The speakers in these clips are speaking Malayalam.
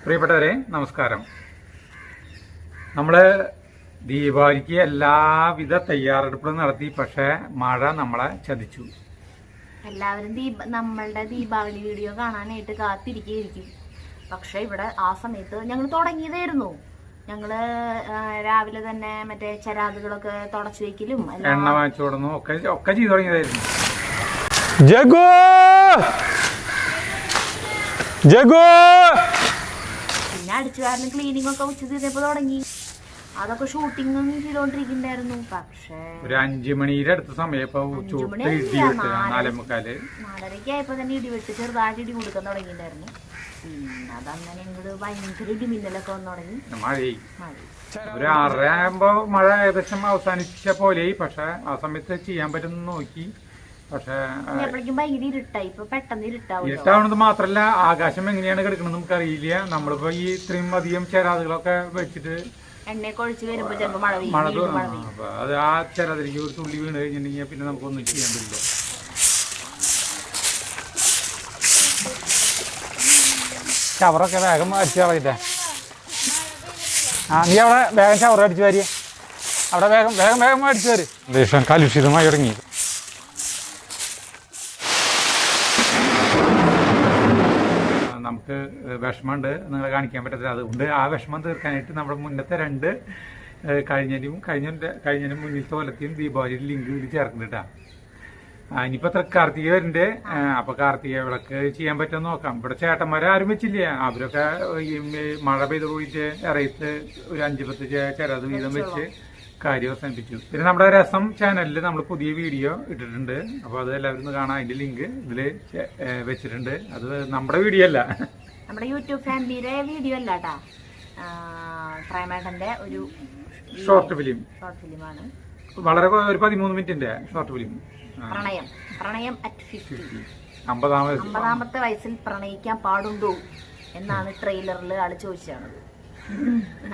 പ്രിയപ്പെട്ടവരെ നമസ്കാരം. നമ്മൾ ദീപാവലിക്ക് എല്ലാവിധ തയ്യാറെടുപ്പുകളും നടത്തി. പക്ഷേ മഴ നമ്മളെ ചതിച്ചു. എല്ലാവരും നമ്മളുടെ ദീപാവലി വീഡിയോ കാണാനായിട്ട് കാത്തിരിക്കും. പക്ഷെ ഇവിടെ ആ സമയത്ത് ഞങ്ങൾ തുടങ്ങിയതായിരുന്നു. ഞങ്ങള് രാവിലെ തന്നെ മറ്റേ ചരാതുകളൊക്കെ തുടച്ചു വെക്കലും എണ്ണ വാങ്ങിച്ചു കൊടുന്നു ഒക്കെ ചെയ്തു തുടങ്ങിയതായിരുന്നു. പിന്നെ അടിച്ചുവാരലും ക്ലീനിങ് ഒക്കെ ഉച്ച ചെയ്തപ്പോ തുടങ്ങി. അതൊക്കെ ഷൂട്ടിംഗ് ചെയ്തോണ്ടിരിക്കണ്ടായിരുന്നു. പക്ഷേ ഒരു 5 മണിയുടെ അടുത്ത സമയം 4:30 ആയപ്പോ തന്നെ ഇടിവെട്ട് ചെറുതായിട്ട് ഇടി കൊടുക്കാൻ തുടങ്ങിയിട്ടുണ്ടായിരുന്നു. അതങ്ങനെ ഞങ്ങള് ഭയങ്കര ഇടിമിന്നലൊക്കെ വന്നു തുടങ്ങി. മഴ ഒരു 6:30 ആകുമ്പോ മഴ ഏകദേശം അവസാനിച്ച പോലെ. പക്ഷെ ആ സമയത്ത് ചെയ്യാൻ പറ്റുന്ന നോക്കി. പക്ഷെ ഭയങ്കര ഇരുട്ടായി. ഇപ്പൊ പെട്ടെന്ന് ഇരുട്ടാവണത് മാത്രല്ല, ആകാശം എങ്ങനെയാണ് കിടക്കുന്നത് നമുക്കറിയില്ല. നമ്മളിപ്പോ ഈ ഇത്രയും അധികം ചെരാതുകളൊക്കെ വെച്ചിട്ട് എണ്ണയൊക്കെ ഒഴിച്ച് വരുമ്പോ ചിലപ്പോ മഴ അപ്പൊ അത് ആ ചെരാതിലേക്ക് ഒരു തുള്ളി വീണ് കഴിഞ്ഞിട്ടുണ്ടെങ്കിൽ പിന്നെ നമുക്കൊന്നും ചെയ്യാൻ പറ്റില്ല. ഷവറൊക്കെ വേഗം അടിച്ചു കളയിട്ടെ. നീ അവിടെ വേഗം ഷവർ അടിച്ചു വാരി. അവിടെ വേഗം വേഗം വേഗം അടിച്ചു വരും. ദേഷ്യം കലുഷിതമായി തുടങ്ങി. നമുക്ക് വിഷമമുണ്ട്, നിങ്ങളെ കാണിക്കാൻ പറ്റത്തില്ല. അതുകൊണ്ട് ആ വിഷമം തീർക്കാനായിട്ട് നമ്മുടെ മുന്നത്തെ 2 കഴിഞ്ഞതിനും മുന്നിലത്തെ കൊല്ലത്തെയും ദീപാവലി ലിങ്ക് ഇതിൽ ചേർക്കുന്നുണ്ട്. ഇനിയിപ്പോൾ കാർത്തിക വരുന്നുണ്ട്. അപ്പോൾ കാർത്തിക വിളക്ക് ചെയ്യാൻ പറ്റുമെന്ന് നോക്കാം. ഇവിടെ ചേട്ടന്മാരെ ആരും വെച്ചില്ല. അവരൊക്കെ ഈ മഴ പെയ്ത് പോയിട്ട് ഇറയത്ത് ഒരു 5-10 ചെരാത് വീതം വെച്ച് കാര്യം അവസാനിപ്പിച്ചു. പിന്നെ നമ്മുടെ രസം ചാനലിൽ നമ്മൾ പുതിയ വീഡിയോ ഇട്ടിട്ടുണ്ട്. അപ്പോൾ അത് എല്ലാവരും ഒന്ന് കാണാം. അതിന്റെ ലിങ്ക് ഇതിൽ വെച്ചിട്ടുണ്ട്. അത് നമ്മുടെ വീഡിയോ അല്ല, നമ്മുടെ യൂട്യൂബ് ഫാമിലിയുടെ വീഡിയോ അല്ല കേട്ടാ. പ്രേമേട്ടന്റെ ഒരു ഷോർട്ട് ഫിലിമാണ്. വളരെ ഒരു 13 മിനിറ്റിന്റെ ഷോർട്ട് ഫിലിം. പ്രണയം at 50. 50ാമത്തെ വയസ്സിൽ പ്രണയിക്കാൻ പാടുണ്ടോ എന്നാണ് ട്രെയിലറിൽ ആള് ചോദിച്ചത്.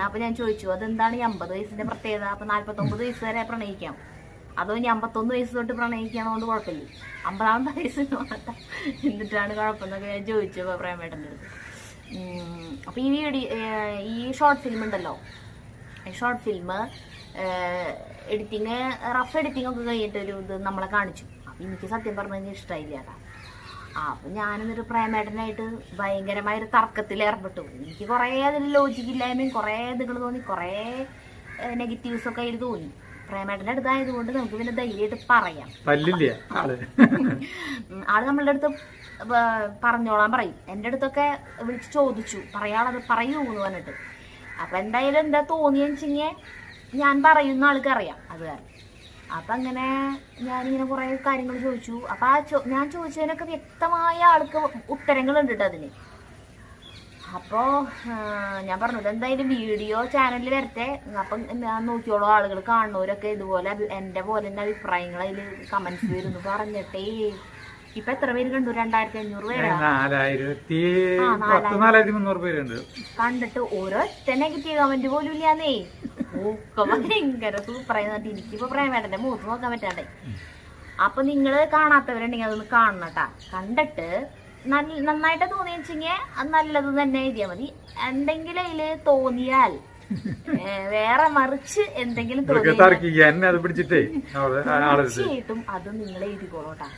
അപ്പൊ ഞാൻ ചോദിച്ചു, അതെന്താണ് ഈ 50 വയസ്സിന്റെ പ്രത്യേകത? അപ്പൊ 49 വയസ്സ് വരെ പ്രണയിക്കാം, അതോ ഇനി 51 വയസ്സ് തൊട്ട് പ്രണയിക്കാണോണ്ട് കുഴപ്പമില്ല, 50ാമത്തെ വയസ്സിന് മാത്രം എന്നിട്ടാണ് കുഴപ്പമെന്നൊക്കെ ഞാൻ ചോദിച്ചു പ്രേമേട്ടൻ്റെ അടുത്ത്. അപ്പൊ ഈ ഷോർട്ട് ഫിലിം ഉണ്ടല്ലോ, ഈ short film editing, rough editing ഒക്കെ കഴിഞ്ഞിട്ട് ഒരു ഇത് നമ്മളെ കാണിച്ചു. അപ്പൊ എനിക്ക് സത്യം പറഞ്ഞു കഴിഞ്ഞാൽ ഇഷ്ടമായില്ല കേട്ടാ. അപ്പൊ ഞാനെന്നൊരു പ്രേമേട്ടനായിട്ട് ഭയങ്കരമായൊരു തർക്കത്തിൽ ഏർപ്പെട്ടു. എനിക്ക് കുറേ അതിൽ ലോജിക്കില്ലായ്മയും കുറേ ഇതുകൾ തോന്നി, കുറേ നെഗറ്റീവ്സ് ഒക്കെ അതിൽ തോന്നി. പ്രേമേട്ടൻ്റെ അടുത്തായതുകൊണ്ട് നമുക്ക് പിന്നെ ധൈര്യമായിട്ട് പറയാം. ആള് നമ്മളുടെ അടുത്ത് പറഞ്ഞോളാൻ പറയും. എൻ്റെ അടുത്തൊക്കെ വിളിച്ച് ചോദിച്ചു, പറയാളത് പറയൂ എന്ന് പറഞ്ഞിട്ട്. അപ്പൊ എന്തായാലും എന്താ തോന്നിയെന്ന് വെച്ചെങ്കിൽ ഞാൻ പറയുന്ന ആൾക്ക് അറിയാം. അത് കാരണം അപ്പൊ അങ്ങനെ ഞാനിങ്ങനെ കുറെ കാര്യങ്ങൾ ചോദിച്ചു. അപ്പൊ ഞാൻ ചോദിച്ചതിനൊക്കെ വ്യക്തമായ ആൾക്ക് ഉത്തരങ്ങളുണ്ട് കേട്ടോ അതിന്. അപ്പോ ഞാൻ പറഞ്ഞു, എന്തായാലും വീഡിയോ ചാനലിൽ വരട്ടെ, അപ്പം ഞാൻ നോക്കിയോളൂ, ആളുകൾ കാണുന്നവരൊക്കെ ഇതുപോലെ എന്റെ പോലെ തന്നെ അഭിപ്രായങ്ങൾ അതിൽ കമന്റ്സ് വരുന്നു പറഞ്ഞിട്ടേ. ഇപ്പൊ എത്ര പേര് കണ്ടു? 2500 പേരുണ്ട്. കണ്ടിട്ട് ഓരോറ്റ നെഗറ്റീവ് കമന്റ് പോലും ഇല്ലാന്നേ. ഒക്കെ ഭയങ്കര സൂപ്പറായി. എനിക്കിപ്പോ പ്രേമേട്ടന്റെ മുഖത്ത് നോക്കാൻ പറ്റാണ്ടേ. അപ്പൊ നിങ്ങള് കാണാത്തവരുണ്ടെങ്കിൽ അതൊന്ന് കാണണട്ടാ. കണ്ടിട്ട് നന്നായിട്ട് തോന്നിയെങ്കിൽ അത് നല്ലത് തന്നെ എഴുതിയാൽ മതി. എന്തെങ്കിലും അതില് തോന്നിയാൽ വേറെ മറിച്ച് എന്തെങ്കിലും തീർച്ചയായിട്ടും അത് നിങ്ങൾ എഴുതിക്കോളൂട്ടാ.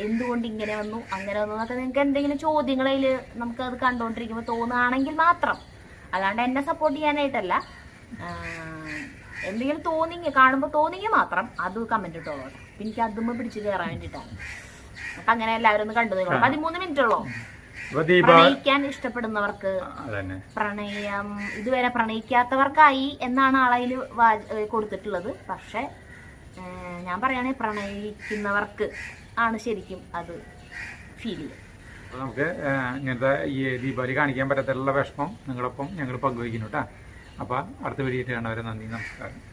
എന്തുകൊണ്ട് ഇങ്ങനെ വന്നു അങ്ങനെ വന്നു എന്നൊക്കെ നിങ്ങൾക്ക് എന്തെങ്കിലും ചോദ്യങ്ങൾ അതിൽ നമുക്ക് അത് കണ്ടുകൊണ്ടിരിക്കുമ്പോൾ തോന്നുകയാണെങ്കിൽ മാത്രം, അല്ലാണ്ട് എന്നെ സപ്പോർട്ട് ചെയ്യാനായിട്ടല്ല. എന്തെങ്കിലും കാണുമ്പോൾ തോന്നിയെങ്കിൽ മാത്രം അത് കമന്റ് ഇട്ടോളൂ. എനിക്ക് അതുമ്മ പിടിച്ച് കയറാൻ വേണ്ടിയിട്ടാണ്. അപ്പൊ അങ്ങനെ എല്ലാവരും ഒന്ന് കണ്ടു. 13 മിനിറ്റുള്ളൂ. പ്രണയിക്കാൻ ഇഷ്ടപ്പെടുന്നവർക്ക്, പ്രണയം ഇതുവരെ പ്രണയിക്കാത്തവർക്കായി എന്നാണ് ആളതിൽ കൊടുത്തിട്ടുള്ളത്. പക്ഷെ ഞാൻ പറയുകയാണെങ്കിൽ പ്രണയിക്കുന്നവർക്ക് ആണ് ശരിക്കും അത് ഫീൽ ചെയ്യുക. നമുക്ക് ഇങ്ങനത്തെ ഈ ദീപാവലി കാണിക്കാൻ പറ്റത്തുള്ള വിഷമം നിങ്ങളൊപ്പം ഞങ്ങൾ പങ്കുവയ്ക്കുന്നു കേട്ടോ. അപ്പോൾ അടുത്ത വീഡിയോ കാണുന്നവരെ നന്ദി, നമസ്കാരം.